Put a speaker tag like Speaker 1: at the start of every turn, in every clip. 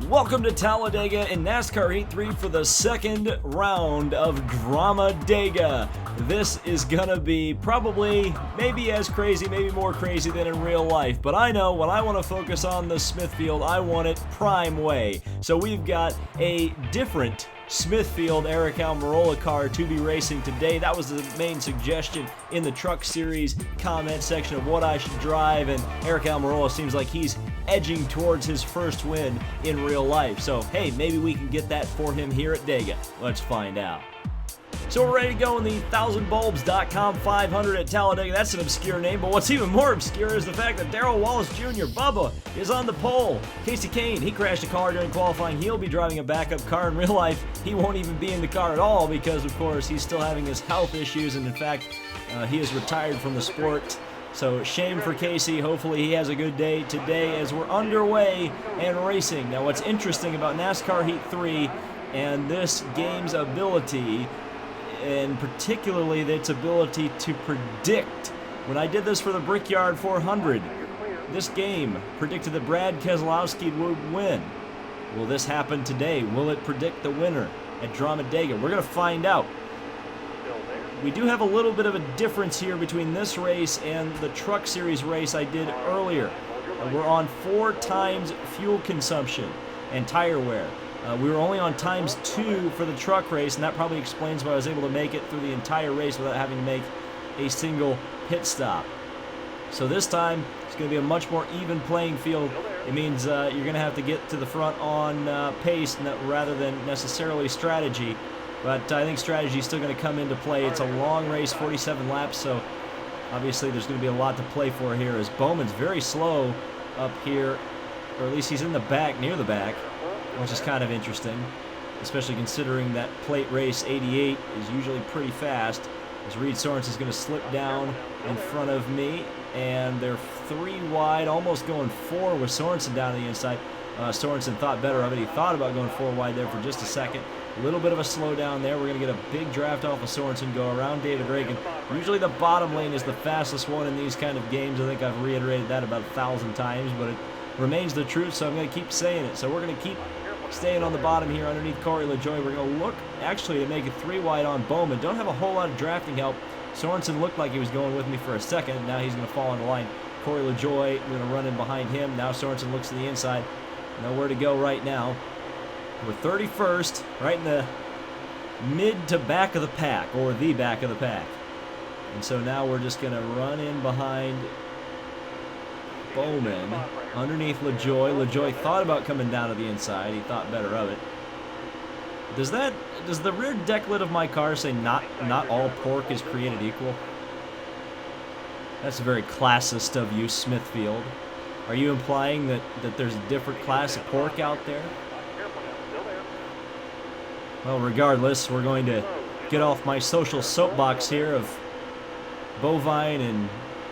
Speaker 1: Welcome to Talladega in NASCAR Heat 3 for the second round of Drama Dega. This is gonna be probably maybe as crazy, maybe more crazy than in real life, but I know when I want to focus on the Smithfield, I want it prime way. So we've got a different Smithfield Eric Almirola car to be racing today. That was the main suggestion in the truck series comment section of what I should drive, and Eric Almirola seems like he's edging towards his first win in real life. So hey, maybe we can get that for him here at Dega. Let's find out. So we're ready to go in the 1000bulbs.com 500 at Talladega. That's an obscure name, but what's even more obscure is the fact that Darrell Wallace Jr., Bubba, is on the pole. Casey Kane, he crashed a car during qualifying. He'll be driving a backup car. In real life, he won't even be in the car at all because, of course, he's still having his health issues, and in fact, he is retired from the sport. So shame for Casey. Hopefully he has a good day today as we're underway and racing. Now what's interesting about NASCAR Heat 3 and this game's ability, and particularly its ability to predict. When I did this for the Brickyard 400, this game predicted that Brad Keselowski would win. Will this happen today? Will it predict the winner at Drama Dega? We're going to find out. We do have a little bit of a difference here between this race and the Truck Series race I did earlier. We're on 4 times fuel consumption and tire wear. We were only on times 2 for the truck race, and that probably explains why I was able to make it through the entire race without having to make a single pit stop. So this time, it's going to be a much more even playing field. It means you're going to have to get to the front on pace rather than necessarily strategy. But I think strategy is still going to come into play. It's a long race, 47 laps, so obviously there's going to be a lot to play for here as Bowman's very slow up here, or at least he's in the back, near the back, which is kind of interesting, especially considering that plate race 88 is usually pretty fast. As Reed Sorensen's going to slip down in front of me, and they're 3 wide, almost going 4 with Sorensen down to the inside. Sorensen thought better of it. He thought about going 4 wide there for just a second. A little bit of a slowdown there. We're going to get a big draft off of Sorensen, go around David Reagan. Usually the bottom lane is the fastest one in these kind of games. I think I've reiterated that about 1,000 times, but it remains the truth, so I'm going to keep saying it. So we're going to keep staying on the bottom here underneath Corey LaJoie. We're going to look actually to make it 3 wide on Bowman. Don't have a whole lot of drafting help. Sorensen looked like he was going with me for a second, and now he's going to fall on the line. Corey LaJoie, we're going to run in behind him. Now Sorensen looks to the inside. Nowhere to go right now. We're 31st, right in the mid to back of the pack, or the back of the pack. And so now we're just going to run in behind Bowman, underneath LaJoie. LaJoie thought about coming down to the inside. He thought better of it. Does the rear deck lid of my car say not all pork is created equal? That's very classist of you, Smithfield. Are you implying that there's a different class of pork out there? Well, regardless, we're going to get off my social soapbox here of bovine and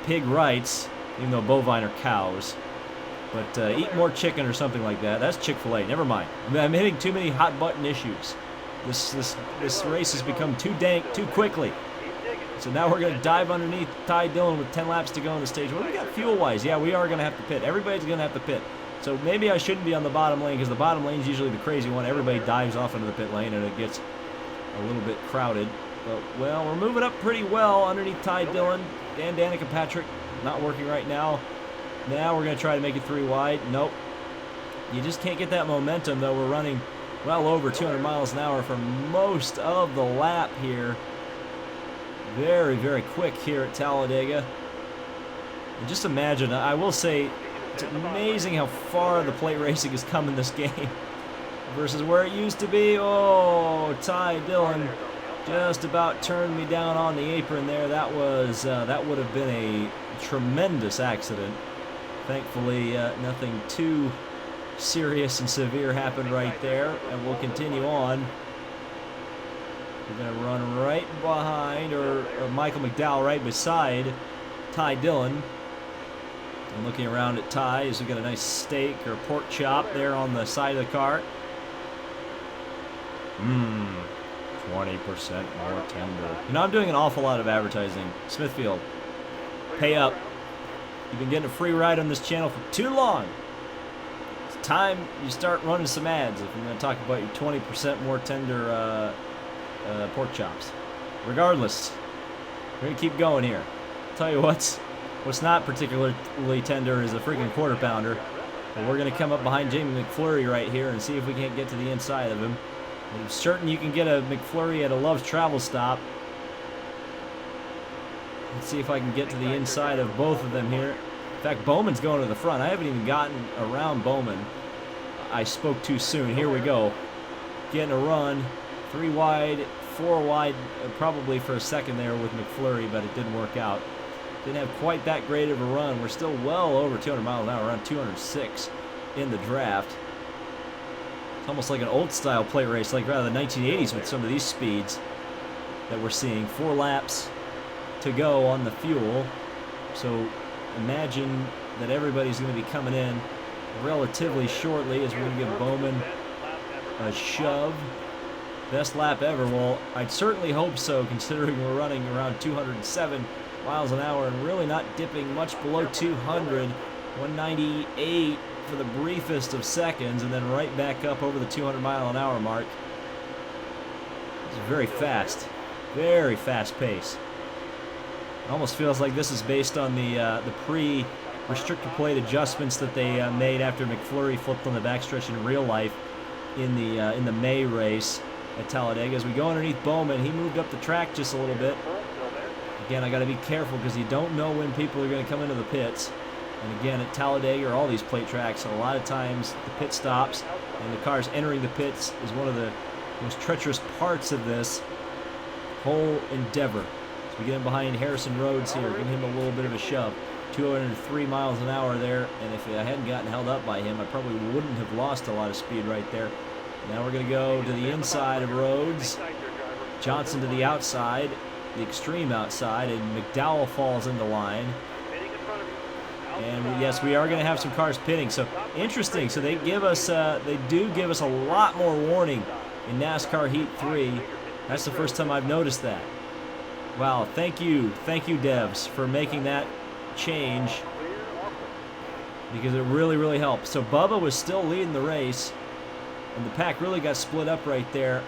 Speaker 1: pig rights, even though bovine are cows. But eat more chicken or something like that. That's Chick-fil-A. Never mind. I'm hitting too many hot button issues. This race has become too dank too quickly. So now we're going to dive underneath Ty Dillon with 10 laps to go on the stage. What do we got fuel-wise? Yeah, we are going to have to pit. Everybody's going to have to pit. So maybe I shouldn't be on the bottom lane because the bottom lane is usually the crazy one. Everybody dives off into the pit lane and it gets a little bit crowded. But, well, we're moving up pretty well underneath Ty Dillon. Dan Danica Patrick not working right now. Now we're going to try to make it 3 wide. Nope. You just can't get that momentum, though. We're running well over 200 miles an hour for most of the lap here. Very, very quick here at Talladega. And just imagine, I will say, it's amazing how far the plate racing has come in this game versus where it used to be. Oh, Ty Dillon just about turned me down on the apron there. That would have been a tremendous accident. Thankfully, nothing too serious and severe happened right there, and we'll continue on. We're going to run right behind, or Michael McDowell right beside Ty Dillon. And looking around at Ty as we got a nice steak or pork chop there on the side of the cart. 20% more tender. You know, I'm doing an awful lot of advertising. Smithfield, pay up. You've been getting a free ride on this channel for too long. It's time you start running some ads if you're going to talk about your 20% more tender pork chops. Regardless, we're going to keep going here. I'll tell you what's not particularly tender is a freaking quarter pounder. But we're going to come up behind Jamie McFlurry right here and see if we can't get to the inside of him. I'm certain you can get a McFlurry at a Love's Travel Stop. Let's see if I can get to the inside of both of them here. In fact, Bowman's going to the front. I haven't even gotten around Bowman. I spoke too soon. Here we go. Getting a run. 3 wide, 4 wide, probably for a second there with McFlurry, but it didn't work out. Didn't have quite that great of a run. We're still well over 200 miles an hour, around 206 in the draft. It's almost like an old-style plate race, like rather the 1980s with some of these speeds that we're seeing. 4 laps to go on the fuel. So imagine that everybody's going to be coming in relatively shortly as we're going to give Bowman a shove. Best lap ever. Well, I'd certainly hope so, considering we're running around 207 miles an hour and really not dipping much below 200. 198 for the briefest of seconds, and then right back up over the 200-mile-an-hour mark. It's very fast pace. It almost feels like this is based on the pre-restrictor plate adjustments that they made after McFlurry flipped on the backstretch in real life in the May race at Talladega. As we go underneath Bowman, he moved up the track just a little bit. Again, I got to be careful because you don't know when people are going to come into the pits. And again, at Talladega or all these plate tracks, a lot of times the pit stops and the cars entering the pits is one of the most treacherous parts of this whole endeavor. So we get in behind Harrison Rhodes here, give him a little bit of a shove. 203 miles an hour there, and if I hadn't gotten held up by him, I probably wouldn't have lost a lot of speed right there. Now we're going to go to the inside of Rhodes. Johnson to the outside, the extreme outside, and McDowell falls into line. And yes, we are going to have some cars pitting. So interesting. So they do give us a lot more warning in NASCAR Heat 3. That's the first time I've noticed that. Wow, thank you devs for making that change, because it really helped. So Bubba was still leading the race, and the pack really got split up right there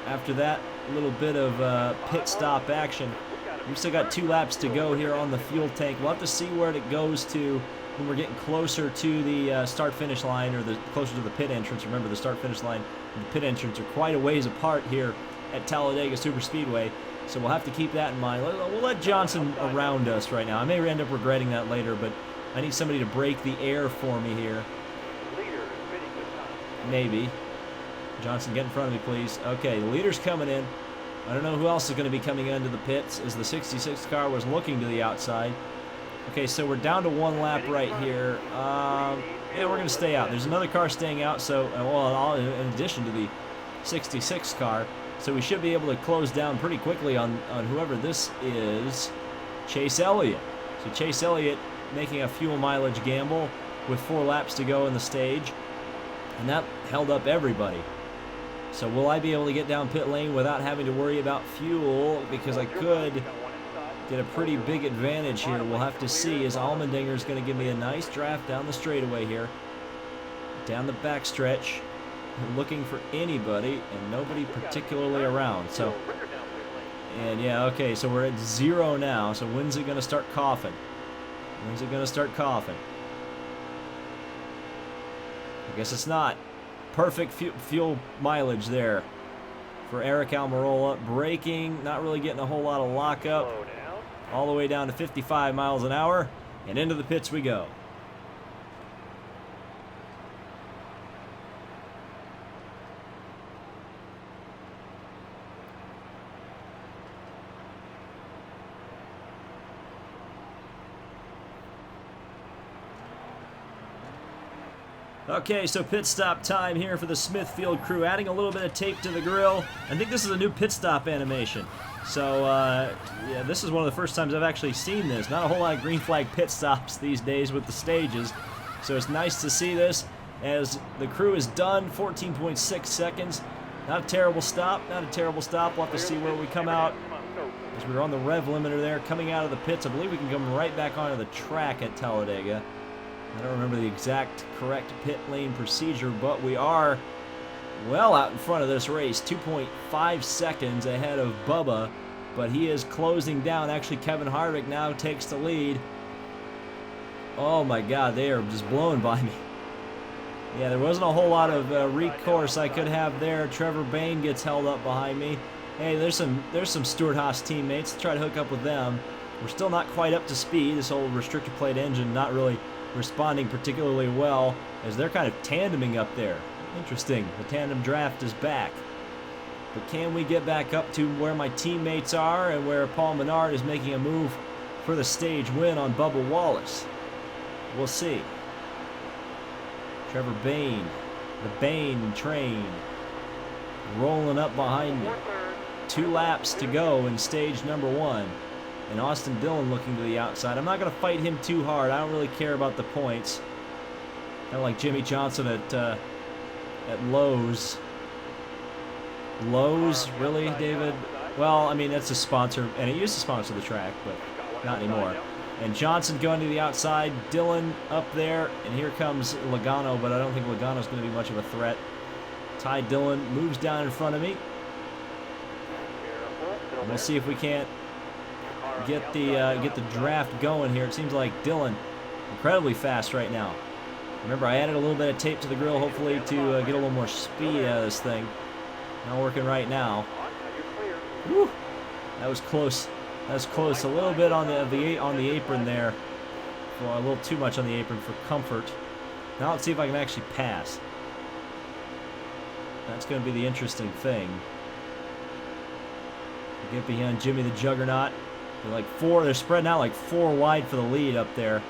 Speaker 1: after that little bit of pit stop action. We've still got 2 laps to go here on the fuel tank. We'll have to see where it goes to when we're getting closer to the start-finish line, or closer to the pit entrance. Remember, the start-finish line and the pit entrance are quite a ways apart here at Talladega Superspeedway. So we'll have to keep that in mind. We'll let Johnson around us right now. I may end up regretting that later, but I need somebody to break the air for me here. Maybe. Johnson, get in front of me, please. Okay, the leader's coming in. I don't know who else is going to be coming into the pits, as the 66 car was looking to the outside. Okay, so we're down to 1 lap right here. Yeah, we're going to stay out. There's another car staying out, so well, in addition to the 66 car. So we should be able to close down pretty quickly on whoever this is, Chase Elliott. So Chase Elliott making a fuel mileage gamble with 4 laps to go in the stage, and that held up everybody. So will I be able to get down pit lane without having to worry about fuel? Because I could get a pretty big advantage here. We'll have to see, as Allmendinger is going to give me a nice draft down the straightaway here, down the backstretch. Looking for anybody, and nobody particularly around. So, and yeah, okay, so we're at 0 now. So when's it going to start coughing? When's it going to start coughing? I guess it's not. Perfect fuel mileage there for Eric Almirola. Braking, not really getting a whole lot of lockup. All the way down to 55 miles an hour, and into the pits we go. Okay, so pit stop time here for the Smithfield crew, adding a little bit of tape to the grill. I think this is a new pit stop animation. So, yeah, this is one of the first times I've actually seen this. Not a whole lot of green flag pit stops these days with the stages. So it's nice to see this as the crew is done. 14.6 seconds. Not a terrible stop, not a terrible stop. We'll have to see where we come out. As we're on the rev limiter there, coming out of the pits. I believe we can come right back onto the track at Talladega. I don't remember the exact correct pit lane procedure, but we are well out in front of this race. 2.5 seconds ahead of Bubba, but he is closing down. Actually, Kevin Harvick now takes the lead. Oh my God, they are just blowing by me. Yeah, there wasn't a whole lot of recourse I could have there. Trevor Bayne gets held up behind me. Hey, there's some Stewart-Haas teammates. Let's try to hook up with them. We're still not quite up to speed. This old restrictor plate engine not really responding particularly well as they're kind of tandeming up there. Interesting. The tandem draft is back. But can we get back up to where my teammates are and where Paul Menard is making a move for the stage win on Bubba Wallace? We'll see. Trevor Bayne, the Bayne train, rolling up behind me. 2 laps to go in stage number 1. And Austin Dillon looking to the outside. I'm not going to fight him too hard. I don't really care about the points. Kind of like Jimmy Johnson at Lowe's. Lowe's, really, David? Well, I mean, that's a sponsor, and it used to sponsor the track, but not anymore. And Johnson going to the outside, Dillon up there, and here comes Logano, but I don't think Logano's going to be much of a threat. Ty Dillon moves down in front of me. And we'll see if we can't get the draft going here. It seems like Dillon incredibly fast right now. Remember, I added a little bit of tape to the grill, hopefully to get a little more speed out of this thing. Not working right now. Whew, that was close. That was close. A little bit on the apron there. Well, a little too much on the apron for comfort. Now let's see if I can actually pass. That's going to be the interesting thing. Get behind Jimmy the Juggernaut. They're like 4. They're spreading out like 4 wide for the lead up there.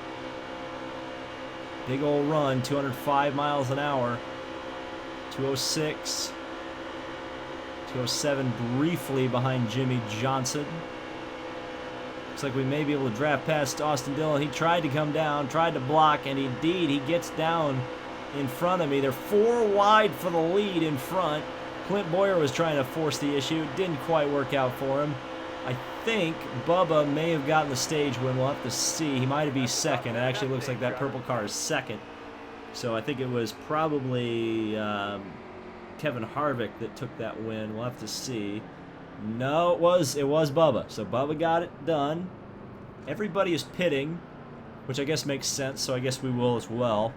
Speaker 1: Big old run. 205 miles an hour. 206. 207 briefly behind Jimmy Johnson. Looks like we may be able to draft past Austin Dillon. He tried to come down, tried to block, and indeed he gets down in front of me. They're 4 wide for the lead in front. Clint Boyer was trying to force the issue. Didn't quite work out for him. I think Bubba may have gotten the stage win. We'll have to see. He might be second. It actually looks like that purple car is second. So I think it was probably Kevin Harvick that took that win. We'll have to see. No, it was Bubba. So Bubba got it done. Everybody is pitting, which I guess makes sense, so I guess we will as well.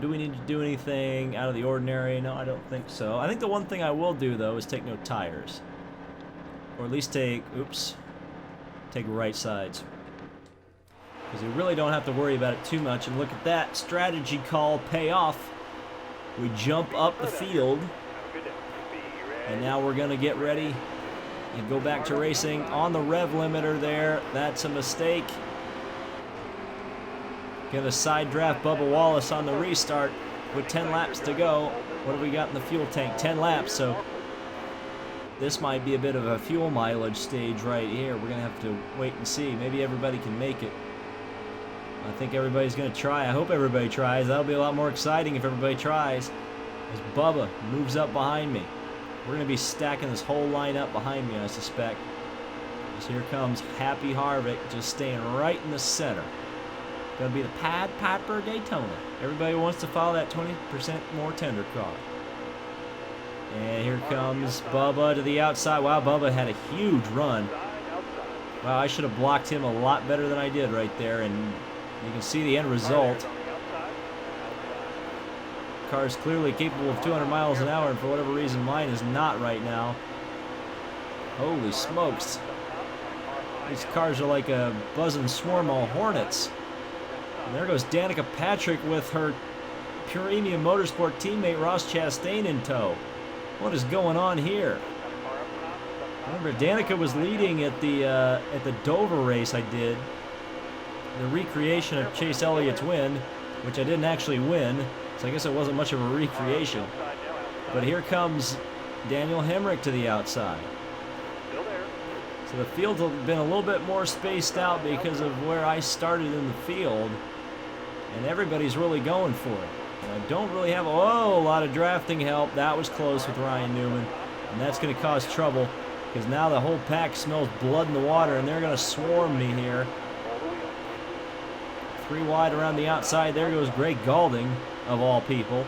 Speaker 1: Do we need to do anything out of the ordinary? No, I don't think so. I think the one thing I will do, though, is take no tires. Or at least take right sides. Because we really don't have to worry about it too much. And look at that strategy call pay off. We jump up the field. And now we're going to get ready and go back to racing on the rev limiter there. That's a mistake. Going to side draft Bubba Wallace on the restart with 10 laps to go. What have we got in the fuel tank? 10 laps, so this might be a bit of a fuel mileage stage right here. We're going to have to wait and see. Maybe everybody can make it. I think everybody's going to try. I hope everybody tries. That'll be a lot more exciting if everybody tries. As Bubba moves up behind me. We're going to be stacking this whole line up behind me, I suspect. As here comes Happy Harvick, just staying right in the center. Going to be the Pied Piper Daytona. Everybody wants to follow that 20% more tender car. And here comes Bubba to the outside. Wow, Bubba had a huge run. Wow, I should have blocked him a lot better than I did right there. And you can see the end result. The car is clearly capable of 200 miles an hour, and for whatever reason, mine is not right now. Holy smokes. These cars are like a buzzing swarm of hornets. And there goes Danica Patrick with her Premium Motorsport teammate Ross Chastain in tow. What is going on here? Remember, Danica was leading at the Dover race I did. The recreation of Chase Elliott's win, which I didn't actually win, so I guess it wasn't much of a recreation. But here comes Daniel Hemrick to the outside. So the field has been a little bit more spaced out because of where I started in the field. And everybody's really going for it. And I don't really have a lot of drafting help. That was close with Ryan Newman. And that's going to cause trouble because now the whole pack smells blood in the water and they're going to swarm me here. 3 wide around the outside. There goes Greg Galding, of all people,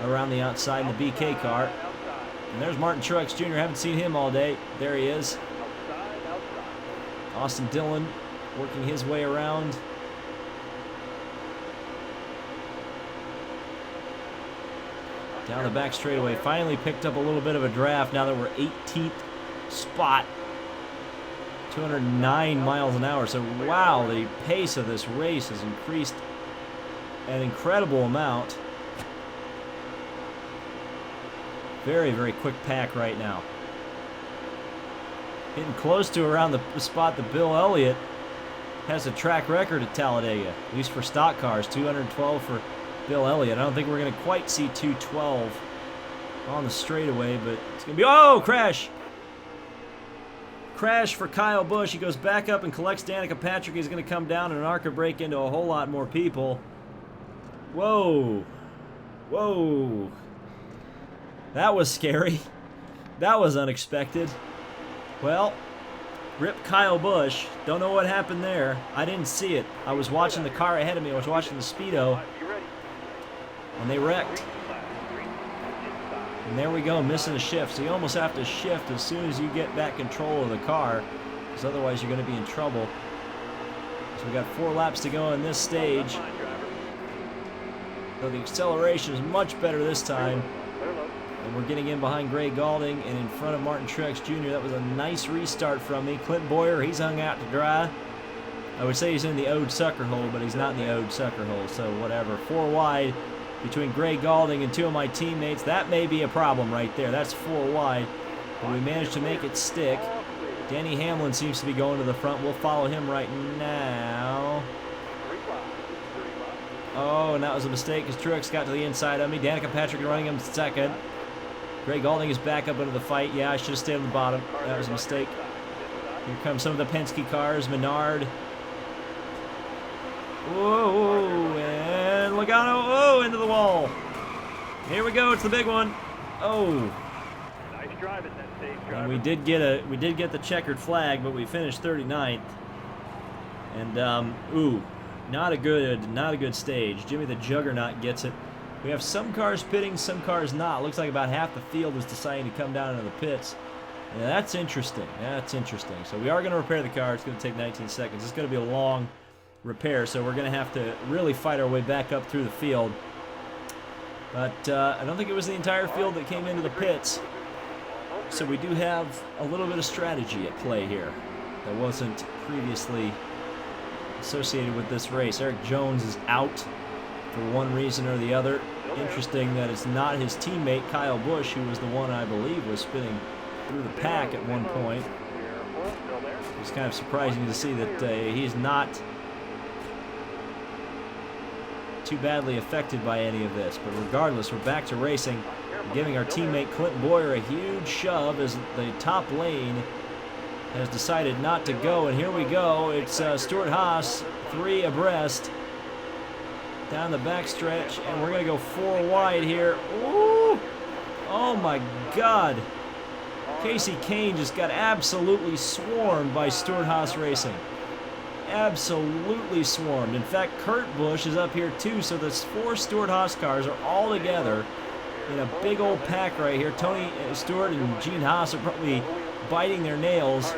Speaker 1: around the outside in the BK car. And there's Martin Truex Jr. Haven't seen him all day. There he is. Austin Dillon working his way around. Down the back straightaway. Finally picked up a little bit of a draft now that we're 18th spot. 209 miles an hour. So, wow, the pace of this race has increased an incredible amount. Very, very quick pack right now. Getting close to around the spot that Bill Elliott has a track record at Talladega, at least for stock cars. 212 for Bill Elliott. I don't think we're going to quite see 212 on the straightaway, but it's going to be... Oh, crash! Crash for Kyle Busch. He goes back up and collects Danica Patrick. He's going to come down and an ARCA break into a whole lot more people. Whoa. Whoa. That was scary. That was unexpected. Well, rip Kyle Busch. Don't know what happened there. I didn't see it. I was watching the car ahead of me. I was watching the Speedo. And they wrecked. And there we go, missing a shift. So you almost have to shift as soon as you get back control of the car, because otherwise you're going to be in trouble. So we got 4 laps to go in this stage. Though the acceleration is much better this time. And we're getting in behind Greg Galding and in front of Martin Truex Jr. That was a nice restart from me. Clint Boyer, he's hung out to dry. I would say he's in the owed sucker hole, but he's not in the owed sucker hole, so whatever. 4 wide between Greg Galding and 2 of my teammates. That may be a problem right there. That's 4 wide, but we managed to make it stick. Denny Hamlin seems to be going to the front. We'll follow him right now. Oh, and that was a mistake because Truex got to the inside of me. Danica Patrick running him second. Greg Galding is back up into the fight. Yeah, I should have stayed on the bottom. That was a mistake. Here come some of the Penske cars. Menard. Whoa, and Logano. Oh, into the wall. Here we go. It's the big one. Oh.
Speaker 2: Nice drive at that stage, driver.
Speaker 1: And we did get the checkered flag, but we finished 39th. And ooh, not a good stage. Jimmy the Juggernaut gets it. We have some cars pitting, some cars not. Looks like about half the field is deciding to come down into the pits. Yeah, that's interesting. That's interesting. So we are going to repair the car. It's going to take 19 seconds. It's going to be a long repair, so we're going to have to really fight our way back up through the field. But I don't think it was the entire field that came into the pits. So we do have a little bit of strategy at play here that wasn't previously associated with this race. Eric Jones is out for one reason or the other. Interesting that it's not his teammate Kyle Busch, who was the one I believe was spinning through the pack at one point. It's kind of surprising to see that he's not too badly affected by any of this. But regardless, we're back to racing, giving our teammate Clinton Boyer a huge shove as the top lane has decided not to go. And here we go. It's Stuart Haas, 3 abreast down the back stretch, and we're going to go 4 wide here. Ooh! Oh my God. Casey Kane just got absolutely swarmed by Stuart Haas Racing. Absolutely swarmed. In fact, Kurt Busch is up here too, so the 4 Stuart Haas cars are all together in a big old pack right here. Tony Stewart and Gene Haas are probably biting their nails,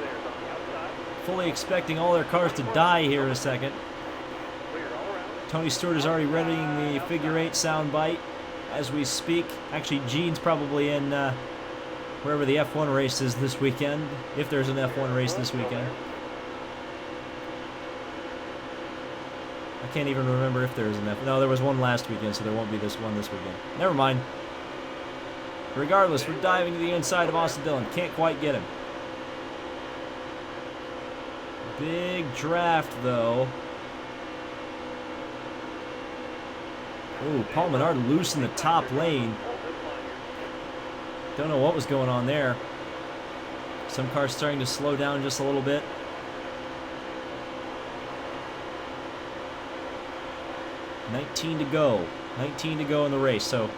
Speaker 1: fully expecting all their cars to die here in a second. Tony Stewart is already readying the figure 8 sound bite as we speak. Actually, Gene's probably in wherever the F1 race is this weekend, if there's an F1 race this weekend. I can't even remember if there's an F1. No, there was one last weekend, so there won't be this one this weekend. Never mind. Regardless, we're diving to the inside of Austin Dillon. Can't quite get him. Big draft, though. Ooh, Paul Menard loose in the top lane. Don't know what was going on there. Some cars starting to slow down just a little bit. 19 to go. 19 to go in the race, so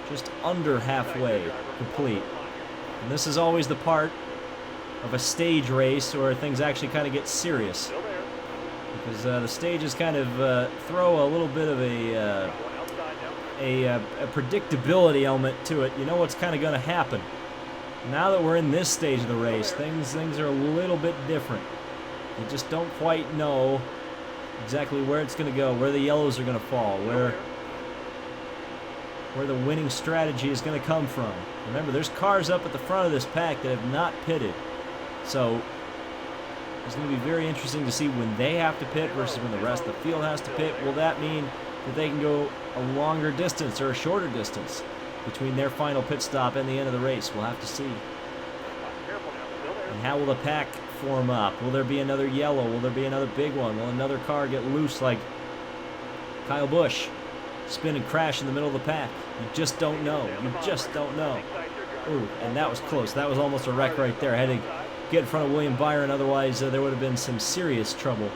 Speaker 1: just under halfway complete. And this is always the part of a stage race where things actually kind of get serious. because the stages kind of throw a little bit of a predictability element to it. You know what's kind of going to happen. Now that we're in this stage of the race, things are a little bit different. You just don't quite know exactly where it's going to go, where the yellows are going to fall, where the winning strategy is going to come from. Remember, there's cars up at the front of this pack that have not pitted. So it's going to be very interesting to see when they have to pit versus when the rest of the field has to pit. Will that mean that they can go a longer distance or a shorter distance between their final pit stop and the end of the race? We'll have to see. And how will the pack form up? Will there be another yellow? Will there be another big one? Will another car get loose like Kyle Busch, spin and crash in the middle of the pack? You just don't know. You just don't know. Ooh, and that was close. That was almost a wreck right there. I had to get in front of William Byron, otherwise there would have been some serious trouble.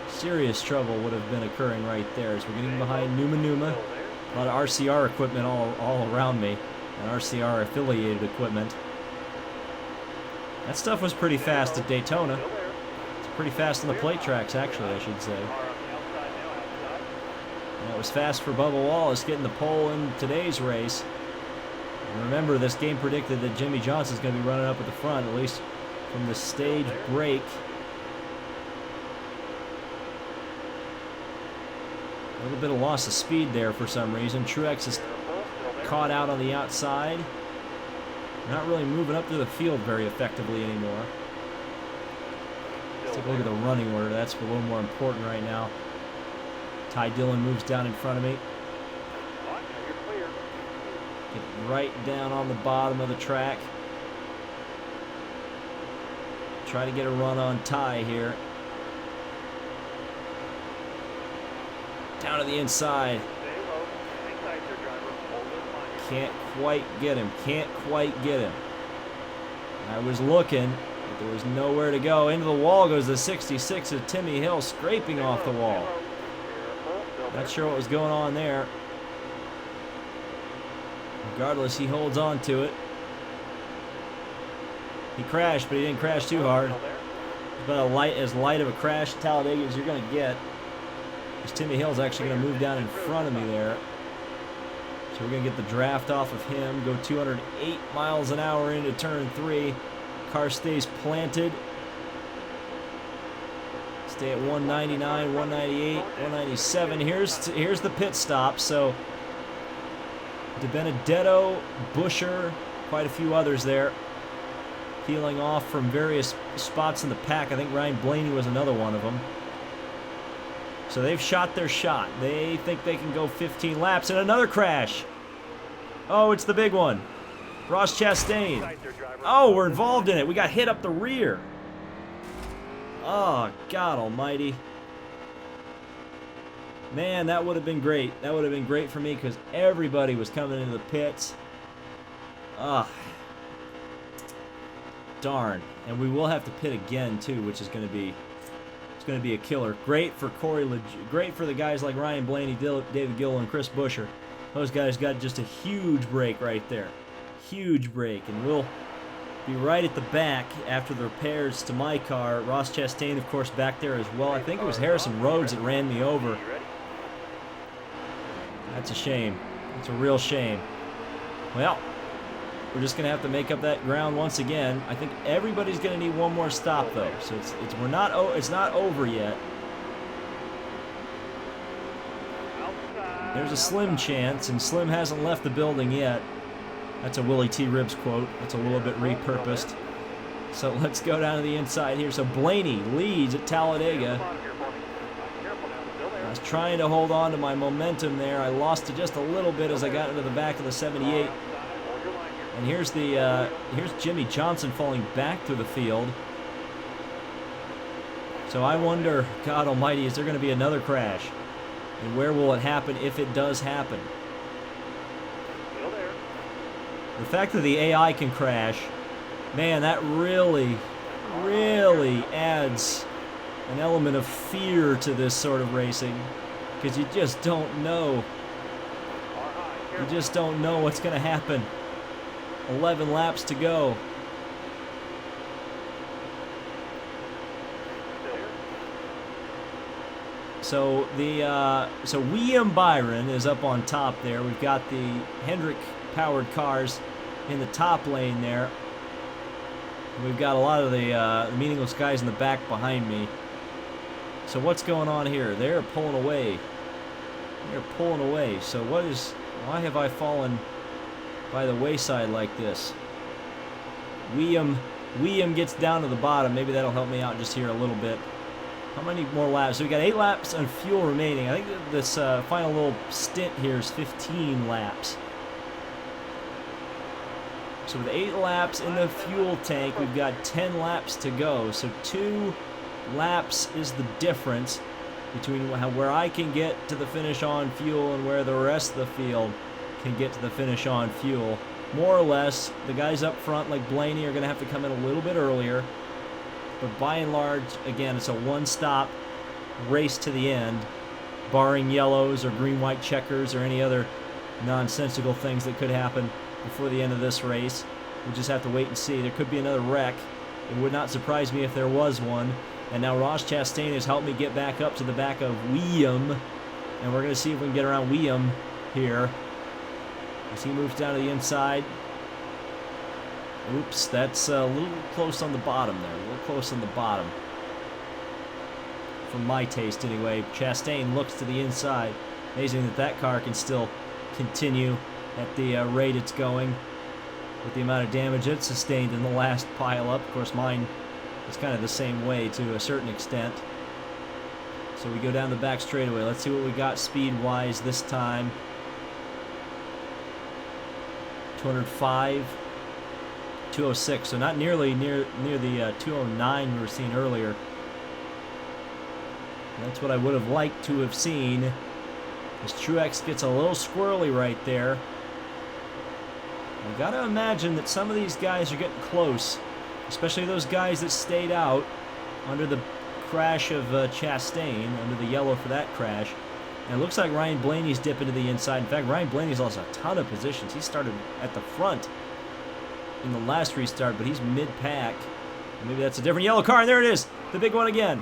Speaker 1: Serious trouble would have been occurring right there as we're getting behind Numa. A lot of RCR equipment all around me, and RCR affiliated equipment. That stuff was pretty fast at Daytona. It's pretty fast on the plate tracks, actually, I should say. And it was fast for Bubba Wallace getting the pole in today's race. And remember, this game predicted that Jimmy Johnson's going to be running up at the front, at least from the stage break. A little bit of loss of speed there for some reason. Truex is caught out on the outside. Not really moving up through the field very effectively anymore. Let's take a look at the running order. That's a little more important right now. Ty Dillon moves down in front of me. Get right down on the bottom of the track. Try to get a run on Ty here. Down to the inside. Can't quite get him. Can't quite get him. I was looking, but there was nowhere to go. Into the wall goes the 66 of Timmy Hill, scraping off the wall. Not sure what was going on there. Regardless, he holds on to it. He crashed, but he didn't crash too hard. It's about as light of a crash at Talladega as you're going to get. Because Timmy Hill's actually going to move down in front of me there. So we're going to get the draft off of him. Go 208 miles an hour into turn 3. Car stays planted. Stay at 199, 198, 197. Here's the pit stop. So DiBenedetto, Buescher, quite a few others there, peeling off from various spots in the pack. I think Ryan Blaney was another one of them. So they've shot their shot. They think they can go 15 laps, and another crash. Oh, it's the big one. Ross Chastain. Oh, we're involved in it. We got hit up the rear. Oh, God almighty. Man, that would have been great. That would have been great for me because everybody was coming into the pits. Ah. Darn. And we will have to pit again, too, which is going to be... It's going to be a killer. Great for great for the guys like Ryan Blaney, David Gill, and Chris Buescher. Those guys got just a huge break right there. Huge break. And we'll be right at the back after the repairs to my car. Ross Chastain, of course, back there as well. I think it was Harrison Rhodes that ran me over. That's a shame. It's a real shame. Well, we're just going to have to make up that ground once again. I think everybody's going to need one more stop, though. So it's not over yet. There's a slim chance, and Slim hasn't left the building yet. That's a Willie T. Ribbs quote. That's a little bit repurposed. So let's go down to the inside here. So Blaney leads at Talladega. I was trying to hold on to my momentum there. I lost it just a little bit as I got into the back of the 78. And here's Jimmy Johnson falling back through the field. So I wonder, God almighty, is there going to be another crash? And where will it happen if it does happen? The fact that the AI can crash, man, that really, really adds an element of fear to this sort of racing. Because you just don't know. You just don't know what's going to happen. 11 laps to go. So William Byron is up on top there. We've got the Hendrick powered cars in the top lane there. We've got a lot of the meaningless guys in the back behind me. So what's going on here? They're pulling away. They're pulling away. So why have I fallen by the wayside like this? William gets down to the bottom. Maybe that'll help me out just here a little bit. How many more laps? So we got 8 laps on fuel remaining. I think this final little stint here is 15 laps. So with 8 laps in the fuel tank, we've got 10 laps to go. So 2 laps is the difference between where I can get to the finish on fuel and where the rest of the field can get to the finish on fuel. More or less, the guys up front like Blaney are going to have to come in a little bit earlier. But by and large, again, it's a one-stop race to the end, barring yellows or green-white checkers or any other nonsensical things that could happen before the end of this race. We'll just have to wait and see. There could be another wreck. It would not surprise me if there was one. And now Ross Chastain has helped me get back up to the back of William. And we're going to see if we can get around William here as he moves down to the inside. Oops, that's a little close on the bottom there. A little close on the bottom. For my taste, anyway. Chastain looks to the inside. Amazing that that car can still continue at the rate it's going with the amount of damage it sustained in the last pile-up. Of course, mine is kind of the same way to a certain extent. So we go down the back straightaway. Let's see what we got speed-wise this time. 205. 206, so not nearly near the 209 we were seeing earlier. That's what I would have liked to have seen. As Truex gets a little squirrely right there. I've got to imagine that some of these guys are getting close, especially those guys that stayed out under the crash of Chastain, under the yellow for that crash. And it looks like Ryan Blaney's dipping to the inside. In fact, Ryan Blaney's lost a ton of positions. He started at the front in the last restart, but he's mid-pack. Maybe that's a different yellow car, and there it is, the big one again.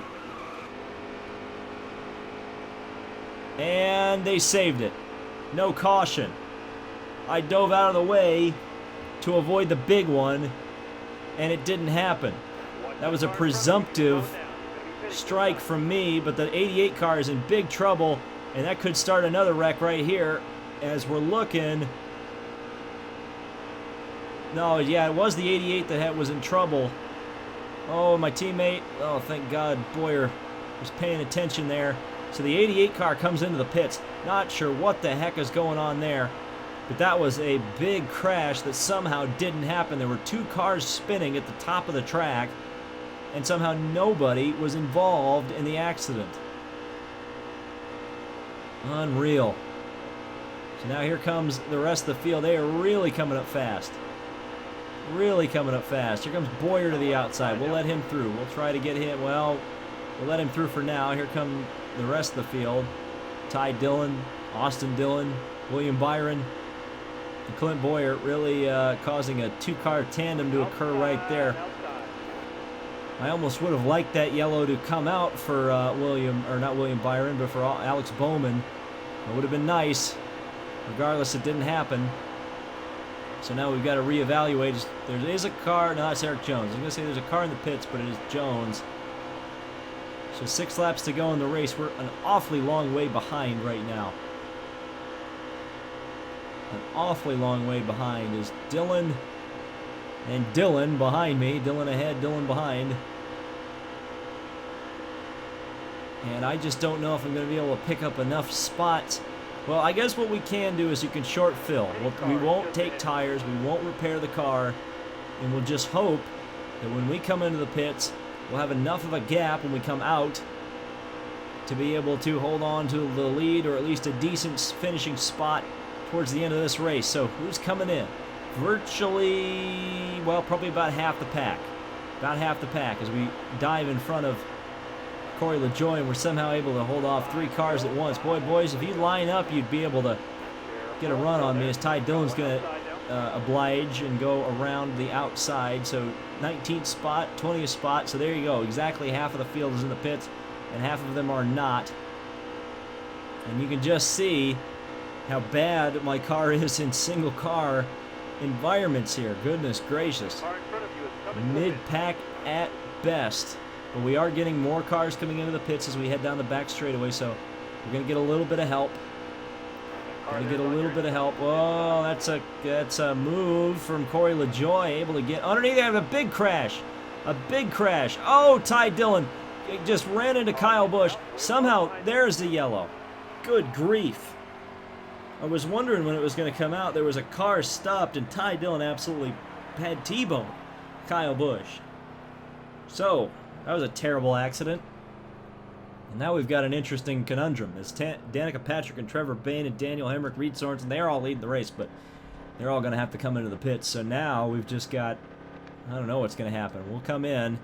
Speaker 1: And they saved it. No caution. I dove out of the way to avoid the big one, and it didn't happen. That was a presumptive strike from me, but the 88 car is in big trouble, and that could start another wreck right here as we're looking. No, yeah, it was the 88 that was in trouble. Oh, my teammate. Oh, thank God Boyer was paying attention there. So the 88 car comes into the pits. Not sure what the heck is going on there. But that was a big crash that somehow didn't happen. There were 2 cars spinning at the top of the track, and somehow nobody was involved in the accident. Unreal. So now here comes the rest of the field. They are really coming up fast. Really coming up fast. Here comes Boyer to the outside. We'll let him through. We'll try to get him. Well, we'll let him through for now. Here come the rest of the field. Ty Dillon, Austin Dillon, William Byron, and Clint Boyer really causing a 2-car tandem to occur right there. I almost would have liked that yellow to come out for not William Byron, but for Alex Bowman. It would have been nice. Regardless, it didn't happen. So now we've got to reevaluate. There is a car. No, that's Eric Jones. I was going to say there's a car in the pits, but it is Jones. So 6 laps to go in the race. We're an awfully long way behind right now. An awfully long way behind is Dillon and Dillon behind me. Dillon ahead, Dillon behind. And I just don't know if I'm going to be able to pick up enough spots. Well, I guess what we can do is you can short fill. We won't take tires, we won't repair the car, and we'll just hope that when we come into the pits, we'll have enough of a gap when we come out to be able to hold on to the lead or at least a decent finishing spot towards the end of this race. So who's coming in? Virtually, well, probably about half the pack. About half the pack as we dive in front of Corey LaJoie, and we're somehow able to hold off 3 cars at once. Boy, boys, if you line up, you'd be able to get a run on me as Ty Dillon's going to oblige and go around the outside. So 19th spot, 20th spot. So there you go. Exactly half of the field is in the pits, and half of them are not. And you can just see how bad my car is in single car environments here. Goodness gracious.
Speaker 2: Car in front of you is coming to the pit.
Speaker 1: Mid-pack at best. But we are getting more cars coming into the pits as we head down the back straightaway, so we're going to get a little bit of help.
Speaker 2: Car
Speaker 1: Going to
Speaker 2: there
Speaker 1: get a
Speaker 2: on
Speaker 1: little
Speaker 2: your
Speaker 1: bit of help. Oh, that's a move from Corey LaJoy, able to get underneath. They have a big crash. A big crash. Oh, Ty Dillon just ran into Kyle Busch. Somehow, there's the yellow. Good grief. I was wondering when it was going to come out. There was a car stopped, and Ty Dillon absolutely had T-bone Kyle Busch. So, that was a terrible accident. And now we've got an interesting conundrum. It's Danica Patrick and Trevor Bayne and Daniel Hemrick, Reed Sorensen, they're all leading the race, but they're all going to have to come into the pits. So now we've just got, I don't know what's going to happen. We'll come in.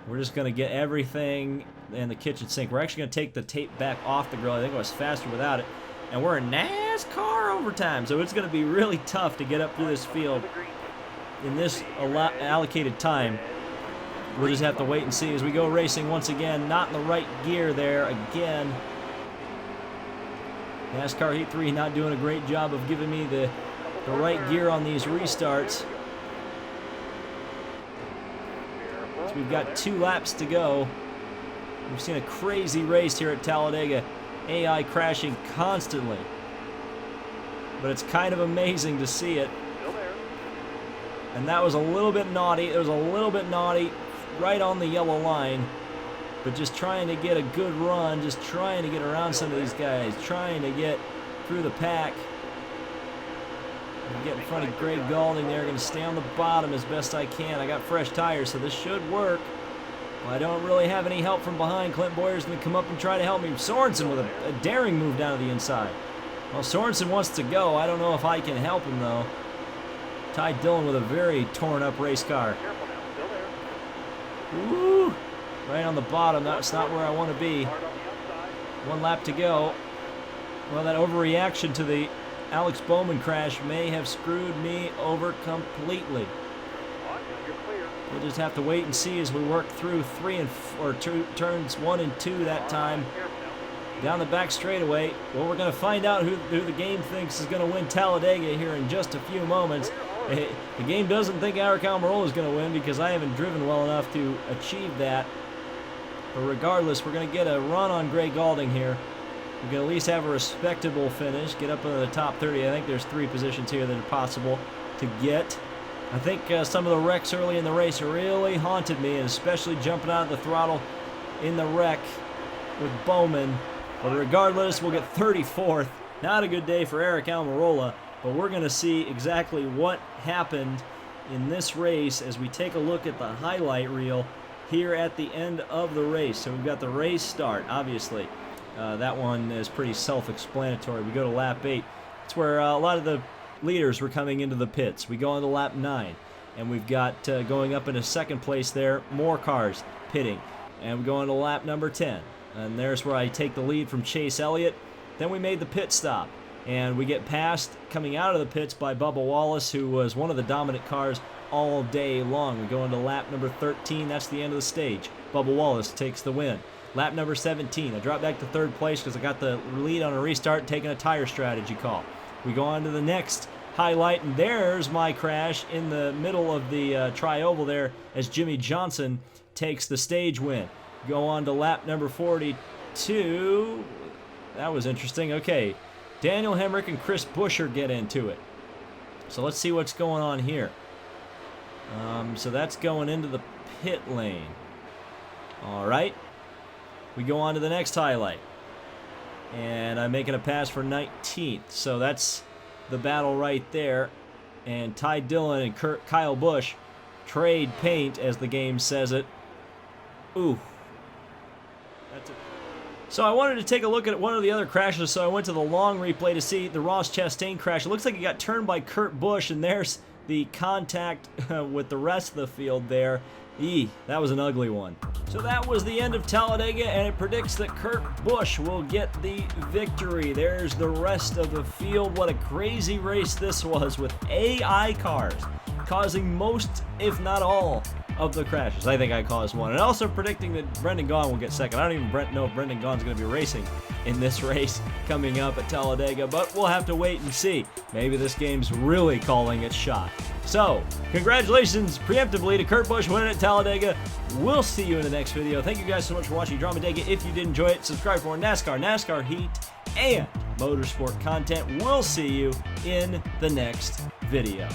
Speaker 1: We're just going to get everything in the kitchen sink. We're actually going to take the tape back off the grill. I think it was faster without it. And we're in NASCAR overtime, so it's going to be really tough to get up through this field in this allocated time. We'll just have to wait and see as we go racing once again. Not in the right gear there again. NASCAR Heat 3 not doing a great job of giving me the right gear on these restarts. So we've got 2 laps to go. We've seen a crazy race here at Talladega. AI crashing constantly. But it's kind of amazing to see it.
Speaker 2: Still there.
Speaker 1: And that was a little bit naughty. It was a little bit naughty right on the yellow line. But just trying to get a good run, just trying to get around some of these guys, trying to get through the pack. Get in front of Greg Galding there. Going to stay on the bottom as best I can. I got fresh tires, so this should work. Well, I don't really have any help from behind. Clint Boyer's going to come up and try to help me. Sorensen with a daring move down to the inside. Well, Sorensen wants to go. I don't know if I can help him, though. Ty Dillon with a very torn-up race car.
Speaker 2: Careful now. Still there.
Speaker 1: Woo! Right on the bottom. That's not where I want to be.
Speaker 2: Hard on the outside.
Speaker 1: 1 lap to go. Well, that overreaction to the Alex Bowman crash may have screwed me over completely.
Speaker 2: On, you're clear.
Speaker 1: We'll just have to wait and see as we work through turns 1 and 2 that time.
Speaker 2: Careful now.
Speaker 1: Down the back straightaway. Well, we're going to find out who the game thinks is going to win Talladega here in just a few moments. The game doesn't think Eric Almirola is going to win because I haven't driven well enough to achieve that. But regardless, we're going to get a run on Greg Galding here. We can at least have a respectable finish, get up into the top 30. I think there's 3 positions here that are possible to get. I think some of the wrecks early in the race really haunted me, and especially jumping out of the throttle in the wreck with Bowman. But regardless, we'll get 34th. Not a good day for Eric Almirola, but we're going to see exactly what happened in this race as we take a look at the highlight reel here at the end of the race. So we've got the race start, obviously. That one is pretty self-explanatory. We go to lap 8. It's where a lot of the leaders were coming into the pits. We go on to lap 9, and we've got going up into second place there, more cars pitting. And we go on to lap number 10. And there's where I take the lead from Chase Elliott. Then we made the pit stop. And we get passed coming out of the pits by Bubba Wallace, who was one of the dominant cars all day long. We go into lap number 13. That's the end of the stage. Bubba Wallace takes the win. Lap number 17. I drop back to 3rd place because I got the lead on a restart, taking a tire strategy call. We go on to the next highlight, and there's my crash in the middle of the tri-oval there as Jimmy Johnson takes the stage win. Go on to lap number 42. That was interesting. Okay, Daniel Hemrick and Chris Buescher get into it. So let's see what's going on here. So that's going into the pit lane. All right. We go on to the next highlight. And I'm making a pass for 19th. So that's the battle right there. And Ty Dillon and Kyle Busch trade paint, as the game says it. Ooh. That's it. So I wanted to take a look at one of the other crashes, so I went to the long replay to see the Ross Chastain crash. It looks like he got turned by Kurt Busch, and there's the contact with the rest of the field there. That was an ugly one. So that was the end of Talladega, and it predicts that Kurt Busch will get the victory. There's the rest of the field. What a crazy race this was with AI cars causing most, if not all, of the crashes. I think I caused one. And also predicting that Brendan Gaughan will get second. I don't even know if Brendan Gaughan's going to be racing in this race coming up at Talladega, but we'll have to wait and see. Maybe this game's really calling its shot. So, congratulations preemptively to Kurt Busch winning at Talladega. We'll see you in the next video. Thank you guys so much for watching Drama Dega. If you did enjoy it, subscribe for more NASCAR Heat, and motorsport content. We'll see you in the next video.